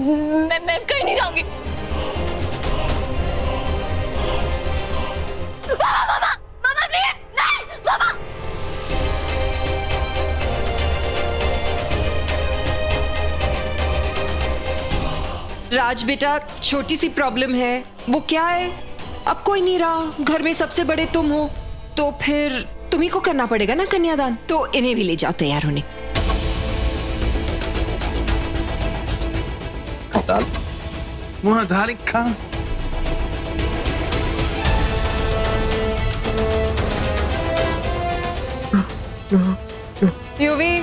मैं कहीं नहीं जाऊंगी। मामा मामा मामा प्लीज नहीं मामा। राज बेटा, छोटी सी प्रॉब्लम है। वो क्या है, अब कोई नहीं रहा, घर में सबसे बड़े तुम हो, तो फिर तुम्ही को करना पड़ेगा ना कन्यादान। तो इन्हें भी ले जाओ तैयार होने। डार्लिंग कहाँ? यूवी,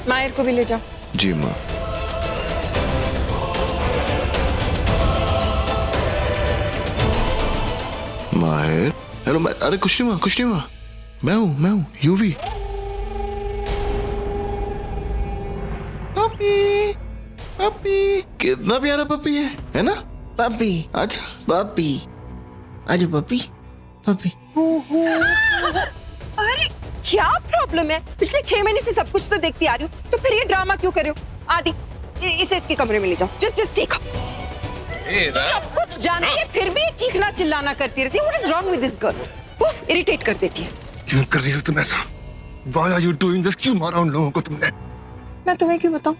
मायर को भी ले जाओ। जी माँ। माहिर, हेलो। अरे कुछ नहीं माँ, मैं हूँ यूवी। पपी पपी, कितना प्यारा पपी है ना? पपी, अच्छा पपी, आज पपी, पपी। अरे क्या प्रॉब्लम है? पिछले 6 महीने से सब कुछ तो देखती आ रही हूँ, तो फिर ये ड्रामा क्यों कर रहे हो? आदि, इसे इसके कमरे में ले जाओ। Just take. सब कुछ जानती है फिर भी चीखना चिल्लाना करती रहती है। What is wrong with this girl? उफ, इरिटेट कर देती है। क्यों कर रही हो तुम ऐसा? Why are you doing this? क्यों मारा उन लोगों को तुमने? मैं तुम्हें क्यों बताऊं?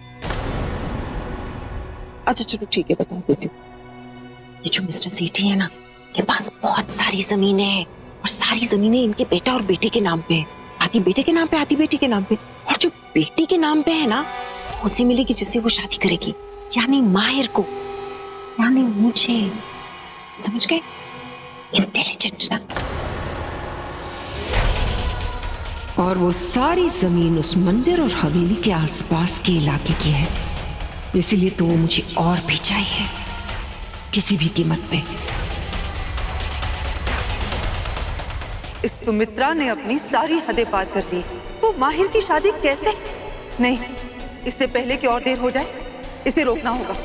अच्छा चलो ठीक है, बता देती हूँ। ये जो मिस्टर सेठी है ना, के पास बहुत सारी जमीनें हैं, और सारी जमीनें इनके बेटा और बेटे के नाम पे है। आधी बेटे के नाम पे, आधी बेटी के नाम पे। और जो बेटी के नाम पे है ना, उसे मिलेगी जिससे वो शादी करेगी, यानी माहिर को, यानी मुझे। समझ गए? इंटेलिजेंट ना। और वो सारी जमीन उस मंदिर और हवेली के आसपास के इलाके की है, इसीलिए तो वो मुझे और भी चाहिए, किसी भी कीमत पे। इस सुमित्रा ने अपनी सारी हदें पार कर ली। वो माहिर की शादी कैसे? नहीं, इससे पहले कि और देर हो जाए, इसे रोकना होगा।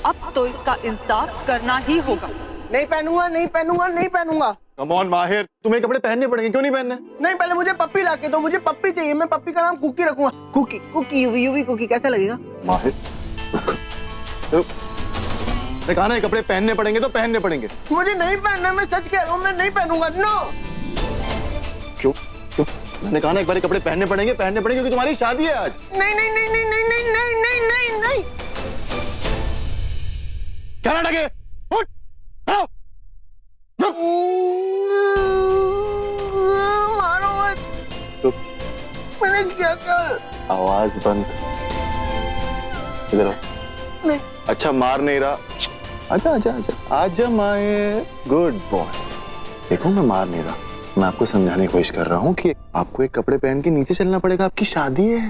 अब तो इसका इंसाफ करना ही होगा। नहीं पहनूंगा, नहीं पहनूंगा, नहीं पहनूंगा। कम ऑन माहिर, तुम्हें कपड़े पहनने पड़ेंगे, क्यों नहीं पहनने? नहीं, पहले मुझे पप्पी लाके दो। मुझे पप्पी चाहिए। मैं पप्पी का नाम कुकी रखूंगा। Cookie, cookie, Yuvi, Yuvi cookie. कैसा लगेगा? माहिर, मैं कहा ना, कपड़े पहनने पड़ेंगे तो पहनने पड़ेंगे। मुझे नहीं पहनना, मैं सच कह रहा हूँ, मैं नहीं पहनूंगा। नो। क्यों? मैंने कहा ना, एक बार कपड़े पहनने पड़ेंगे क्योंकि तुम्हारी शादी है आज। नहीं नहीं नहीं नहीं नहीं नहीं नहीं नहीं नहीं नहीं। क्या नाटक है? उठ, आओ, चुप। मारो मत। चुप। मैंने क्या कर? आवाज बंद। इधर आओ। नहीं। अच्छा, मार नहीं रहा। आजा माहिर, गुड बॉय। देखो, मैं मार नहीं रहा, मैं आपको समझाने की कोशिश कर रहा हूँ कि आपको एक कपड़े पहन के नीचे चलना पड़ेगा, आपकी शादी है।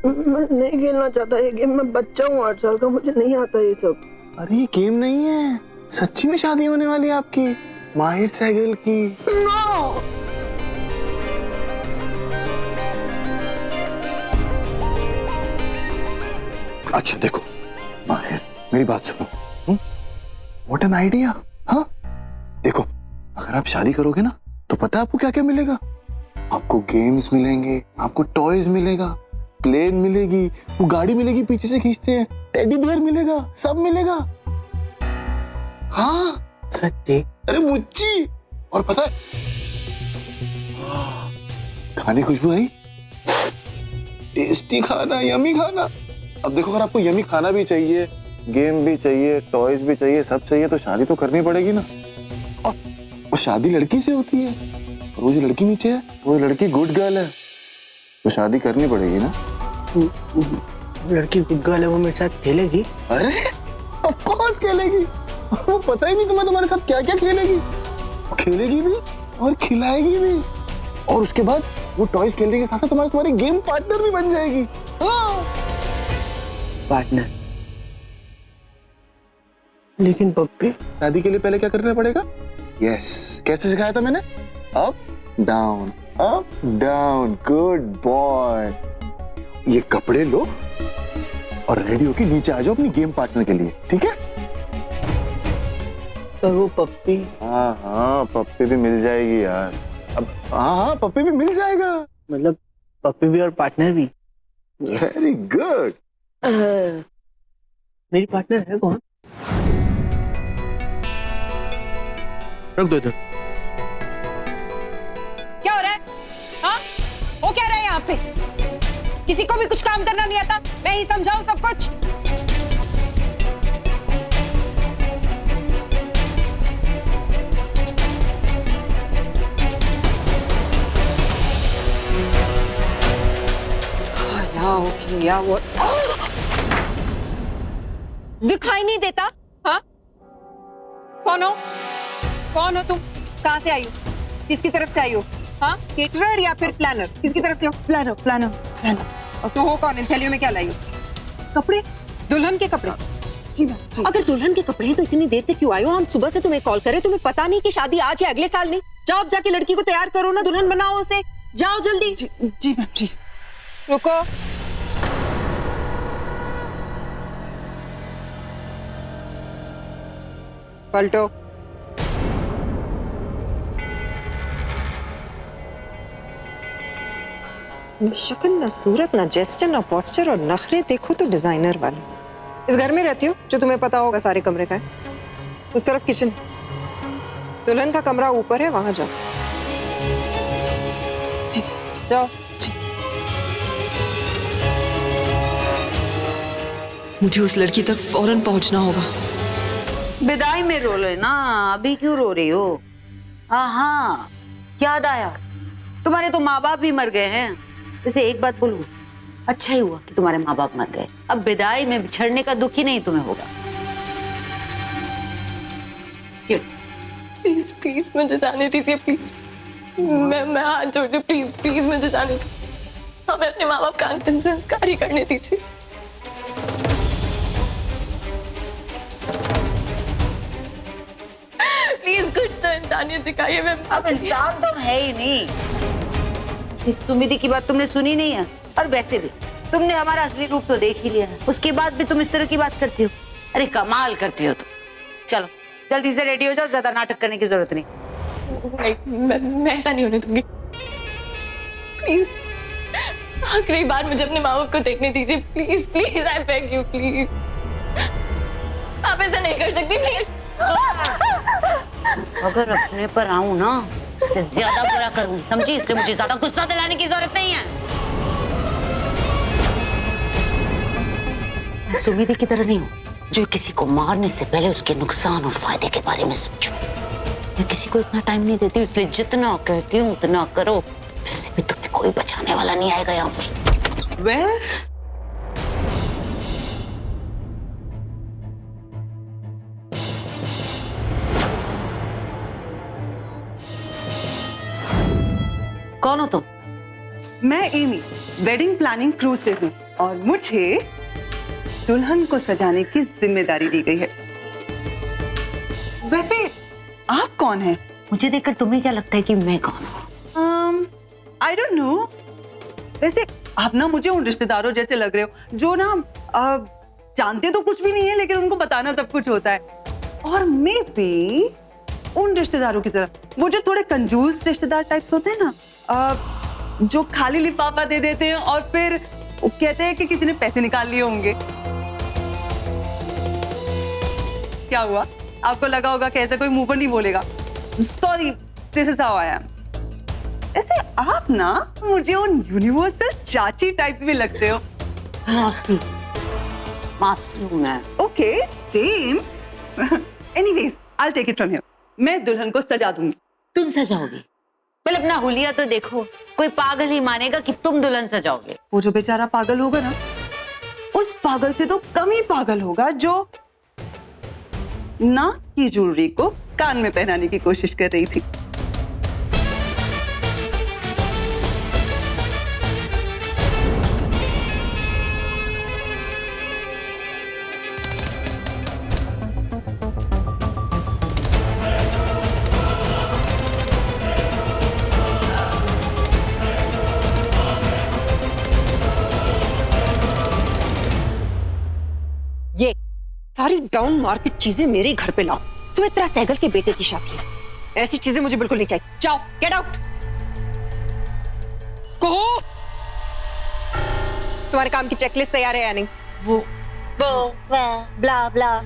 मैं नहीं खेलना चाहता ये गेम। मैं बच्चा हूँ 8 साल का, मुझे नहीं आता ये सब। अरे ये गेम नहीं है, सच्ची में शादी होने वाली है आपकी माहिर सहगल की। नो। अच्छा देखो माहिर, मेरी बात सुनो। What an idea. हाँ देखो, अगर आप शादी करोगे ना, तो पता है आपको क्या क्या मिलेगा? आपको गेम्स मिलेंगे, आपको टॉयज मिलेगा, प्लेन मिलेगी, वो गाड़ी मिलेगी पीछे से खींचते हैं, टेडी बियर मिलेगा, सब मिलेगा। हाँ सच्ची? अरे मुच्ची। और पता है, खाने की खुशबू आई, टेस्टी खाना, यमी खाना। अब देखो, अगर आपको यमी खाना भी चाहिए, गेम भी चाहिए, टॉयज भी चाहिए, सब चाहिए, तो शादी तो करनी पड़ेगी ना। और शादी लड़की से होती है, और वो जो लड़की नीचे है, वो लड़की गुड गर्ल है, तो शादी करनी पड़ेगी ना। लड़की गुड गर्ल है, वो मेरे साथ खेलेगी? अरे ऑफ कोर्स खेलेगी। वो पता ही नहीं तुम्हारे साथ क्या क्या खेलेगी। खेलेगी भी और खिलाएगी भी, और उसके बाद वो टॉयज खेलने के साथ साथ तुम्हारी गेम पार्टनर भी बन जाएगी। हाँ, पार्टनर। लेकिन पप्पी, शादी के लिए पहले क्या करना पड़ेगा? यस, कैसे सिखाया था मैंने? Up down, good boy. ये कपड़े लो और रेडी होके नीचे आ जाओ अपनी गेम पार्टनर के लिए, ठीक है? पर वो पप्पी? हाँ, पप्पी भी मिल जाएगी यार। अब हाँ, पप्पी भी मिल जाएगा। मतलब पप्पी भी और पार्टनर भी? Very good. मेरी पार्टनर है कौन? रख दो इधर। क्या हो रहा है? हाँ? हो क्या रहा है यहाँ पे? किसी को भी कुछ काम करना नहीं आता? मैं ही समझाऊं सब कुछ? या वो दिखाई नहीं देता? हाँ? कौन हो? कौन हो तुम? कहाँ से आई हो? किसकी तरफ से आई हो? हाँ? केटरर या फिर प्लानर? किसकी तरफ से हो? Planner, planner, planner. और तुम हो कौन? इन थैलियों में क्या लाई हो? कपड़े? दुल्हन के कपड़े? जी मैम, जी। अगर दुल्हन के कपड़े हैं तो इतनी देर से क्यों आए हो? हम सुबह से तुम्हें कॉल कर रहे, तुम्हें पता नहीं कि शादी आज है अगले साल नहीं? जाओ जाके लड़की को तैयार करो ना, दुल्हन बनाओ उसे, जाओ जल्दी। जी मैम, जी। रुको। पलटो। शक्ल ना सूरत ना जेस्चर ना पोस्चर और नखरे देखो तो डिजाइनर वाले। इस घर में रहती हो जो तुम्हें पता होगा सारे कमरे का है? उस तरफ किचन, दुल्हन का कमरा ऊपर है, वहां जाओ। जी जाओ। मुझे उस लड़की तक फौरन पहुंचना होगा। विदाई में रो ले ना, अभी क्यों रो रही हो? हाँ, याद आया, तुम्हारे तो माँ बाप भी मर गए हैं। वैसे एक बात बोलूं, अच्छा ही हुआ कि तुम्हारे माँ बाप मर गए। अब विदाई में बिछड़ने का दुख ही नहीं तुम्हें होगा। क्यों? प्लीज प्लीज मुझे जाने दीजिए, प्लीज। मैं हाथ जोड़ती हूँ, प्लीज प्लीज मुझे जाने दीजिए। हमें अपने माँ बाप का अंतिम संस्कार ही करने दीजिए। प्लीज कुछ तो इंसानियत दिखाइए। मैं अब इंसान तो है ही नहीं। इस सुमिति की बात तुमने सुनी नहीं है, और वैसे भी तुमने हमारा असली रूप तो देख ही लिया है। उसके बाद भी तुम इस तरह की बात करती हो। अरे कमाल करती हो तुम। चलो जल्दी से रेडी हो जाओ, ज्यादा नाटक करने की जरूरत नहीं। मैं ऐसा नहीं होने दूंगी। प्लीज आखिरी बार मुझे अपने माँ बाप को देखने दीजिए, please please, I beg you, please. आप ऐसा नहीं कर सकती, प्लीज। अगर अपने पर आऊं ना, इससे ज्यादा बुरा करूंगी, समझी? इसलिए मुझे ज्यादा गुस्सा दिलाने की जरूरत नहीं है। मैं सुमिति की तरह नहीं हूँ जो किसी को मारने से पहले उसके नुकसान और फायदे के बारे में सोचूं। मैं किसी को इतना टाइम नहीं देती, इसलिए जितना कहती हूँ उतना करो। वैसे भी तुम्हें कोई बचाने वाला नहीं आएगा यहाँ पर। वेल, कौन हो तुम? मैं एमी, वेडिंग प्लानिंग क्रू से हूँ, और मुझे दुल्हन को सजाने की जिम्मेदारी दी गई है। वैसे आप कौन हैं? मुझे देखकर तुम्हें क्या लगता है कि मैं कौन हूँ? I don't know. वैसे आप ना मुझे उन रिश्तेदारों जैसे लग रहे हो जो ना जानते तो कुछ भी नहीं है, लेकिन उनको बताना सब कुछ होता है। और मे बी उन रिश्तेदारों की तरह, वो जो थोड़े कंजूस रिश्तेदार टाइप्स होते हैं ना, जो खाली लिफाफा दे देते हैं और फिर वो कहते हैं कि किसी ने पैसे निकाल लिए होंगे। क्या हुआ? आपको लगा होगा कि ऐसा कोई मुंह पर नहीं बोलेगा। Sorry, this is how I am. ऐसे आप ना मुझे उन यूनिवर्सल चाची टाइप्स भी लगते हो। मासी, मासी हूँ मैं। Okay, same. Anyways, I take it from here. मैं दुल्हन को सजा दूंगी। तुम सजाओगी? पहले अपना हुलिया तो देखो। कोई पागल ही मानेगा कि तुम दुल्हन सजाओगे। वो जो बेचारा पागल होगा ना, उस पागल से तो कम ही पागल होगा जो नाक की ज्वेलरी को कान में पहनाने की कोशिश कर रही थी। ये सारी डाउन मार्केट चीजें मेरे घर पे लाओ। सुमित्रा सहगल के बेटे की शादी है, ऐसी चीजें मुझे बिल्कुल नहीं चाहिए। जाओ, गेट आउट। कहो तुम्हारे काम की चेकलिस्ट तैयार है या नहीं? वो ब्ला ब्ला।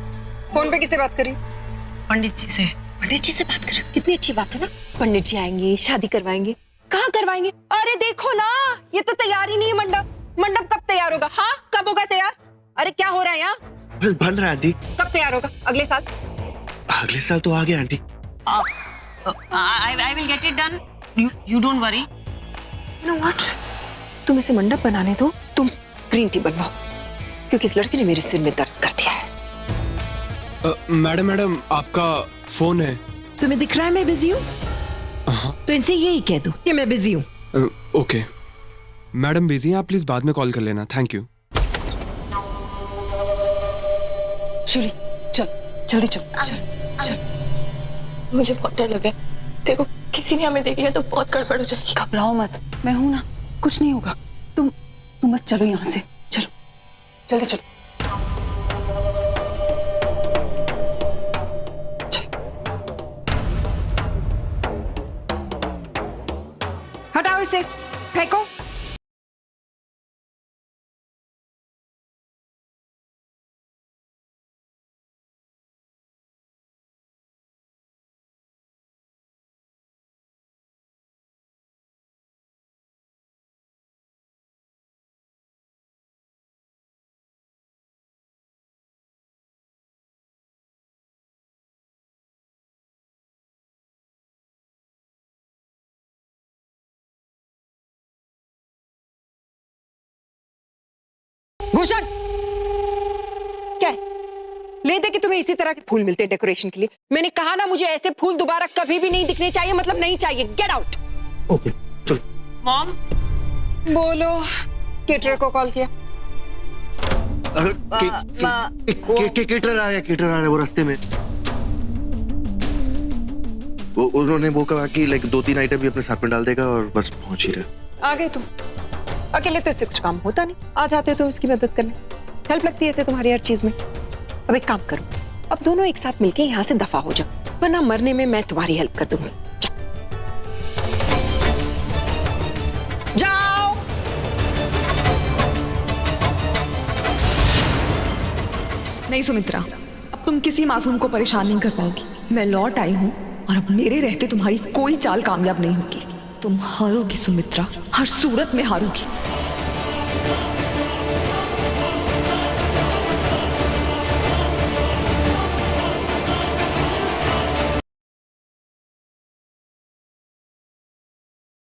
फोन पे किससे बात करी? पंडित जी से। पंडित जी से बात करें, कितनी अच्छी बात है ना। पंडित जी आएंगे, शादी करवाएंगे। कहाँ करवाएंगे? अरे देखो ना, ये तो तैयार ही नहीं है मंडप। मंडप कब तैयार होगा? हाँ, कब होगा तैयार? अरे क्या हो रहा है यहाँ? बस बन रहा है आंटी। कब तैयार होगा? अगले साल? अगले साल तो आ गया aunty. I will get it done. You don't worry. You know what? तुम इसे मंडप बनाने दो, तुम ग्रीन टी बनवाओ, क्योंकि इस लड़के ने मेरे सिर में दर्द कर दिया है। मैडम आपका फोन है। तुम्हें दिख रहा है मैं बिजी हूँ? तो इनसे यही कह दो कि मैं बिजी हूँ। ओके मैडम, बिजी हैं आप, प्लीज बाद में कॉल कर लेना। Thank you. शूली चल, जल्दी चल चल चल। मुझे बहुत डर लग रहा है। देखो किसी ने हमें देख लिया तो बहुत गड़बड़ हो जाएगी। घबराओ मत, मैं हूं ना, कुछ नहीं होगा। तुम बस चलो यहाँ से, चलो जल्दी चलो। हटाओ इसे, फेंको। भूषण, क्या है? ले दे कि तुम्हें इसी तरह के फूल मिलते हैं डेकोरेशन के लिए। मैंने कहा ना, मुझे ऐसे फूल दोबारा कभी भी नहीं दिखने चाहिए, मतलब नहीं चाहिए। Get out. ओके चलो। मॉम, बोलो, केटरर को कॉल किया? केटर आ रहा है वो रास्ते में। वो उन्होंने वो कहा कि लाइक 2-3 आइटम भी अपने साथ में डाल देगा और बस पहुंच ही रहे। आ गए तुम? अकेले तो इससे कुछ काम होता नहीं, आ जाते हो तुम इसकी मदद करने। हेल्प लगती है इसे तुम्हारी हर चीज में। अब एक काम करो, अब दोनों एक साथ मिलके यहाँ से दफा हो जाओ, वरना मरने में मैं तुम्हारी हेल्प कर दूंगी। जाओ। नहीं सुमित्रा, अब तुम किसी मासूम को परेशान नहीं कर पाओगी। मैं लौट आई हूँ और अब मेरे रहते तुम्हारी कोई चाल कामयाब नहीं होगी। तुम हारोगी सुमित्रा, हर सूरत में हारोगी।